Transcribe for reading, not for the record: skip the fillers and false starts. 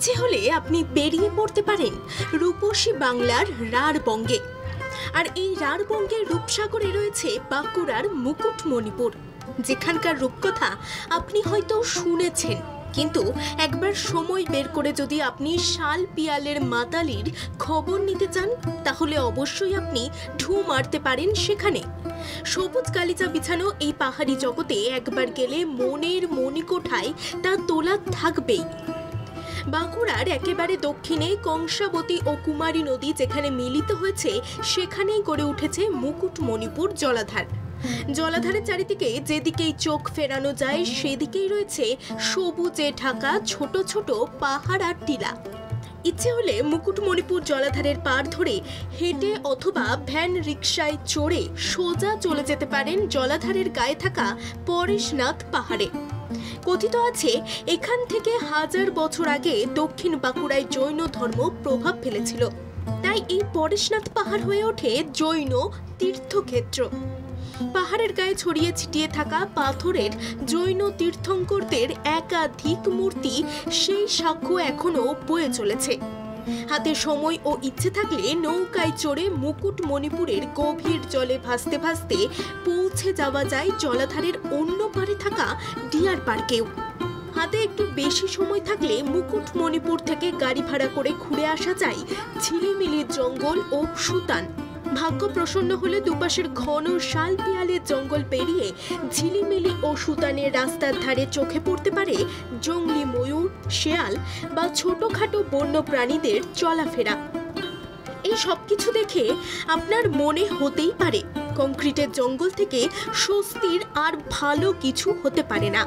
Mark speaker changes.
Speaker 1: ইচ্ছে হলে আপনি বেরিয়ে পড়তে পারেন রূপসী বাংলার রাঢ়বঙ্গে। আর এই রাঢ়বঙ্গের রূপসাগরে রয়েছে বাঁকুড়ার মুকুটমণিপুর, যেখানকার রূপকথা আপনি হয়তো শুনেছেন, কিন্তু একবার সময় বের করে যদি আপনি শাল পিয়ালের মাতালির খবর নিতে চান, তাহলে অবশ্যই আপনি ঢু মারতে পারেন সেখানে। সবুজ গালিচা বিছানো এই পাহাড়ি জগতে একবার গেলে মনের মণিকোঠায় তা তোলা থাকবেই। বাঁকুড়ার একেবারে দক্ষিণে কংসাবতী ও কুমারী নদী যেখানে মিলিত হয়েছে, সেখানেই গড়ে উঠেছে মুকুটমণিপুর জলাধার। জলাধারের চারিদিকে যেদিকেই চোখ ফেরানো যায় সেদিকেই রয়েছে সবুজে ঢাকা ছোট ছোট পাহাড় আর টিলা। ইচ্ছে হলে মুকুটমণিপুর জলাধারের পাড় ধরে হেঁটে অথবা ভ্যান রিকশায় চড়ে সোজা চলে যেতে পারেন জলাধারের গায়ে থাকা পরেশনাথ পাহাড়ে। কথিত আছে এখান থেকে 1000 বছর আগে দক্ষিণ বাঁকুড়ায় জৈন ধর্ম প্রভাব ফেলেছিল, তাই এই পরেশনাথ পাহাড় হয়ে ওঠে জৈন তীর্থক্ষেত্র। পাহাড়ের গায়ে ছড়িয়ে ছিটিয়ে থাকা পাথরের জৈন তীর্থঙ্করদের একাধিক মূর্তি সেই সাক্ষ্য এখনো বয়ে চলেছে। হাতে সময় ও ইচ্ছে থাকলে নৌকায় চড়ে মুকুটমণিপুরের গভীর জলে ভাসতে ভাসতে পৌঁছে যাওয়া যায় জলাধারের অন্য পারে থাকা ডিয়ার পার্কেও। হাতে একটু বেশি সময় থাকলে মুকুটমণিপুর থেকে গাড়ি ভাড়া করে ঘুরে আসা যায় ঝিলিমিলির জঙ্গল ও সুতান। ভাগ্য প্রসন্ন হলে দুপাশের ঘন শাল পিয়ালের জঙ্গল পেরিয়ে ঝিলিমিলি ও সুতানের রাস্তার ধারে চোখে পড়তে পারে জংলি ময়ূর, শেয়াল বা ছোটখাটো বন্য প্রাণীদের চলাফেরা। এই সবকিছু দেখে আপনার মনে হতেই পারে কংক্রিটের জঙ্গল থেকে স্বস্তির আর ভালো কিছু হতে পারে না।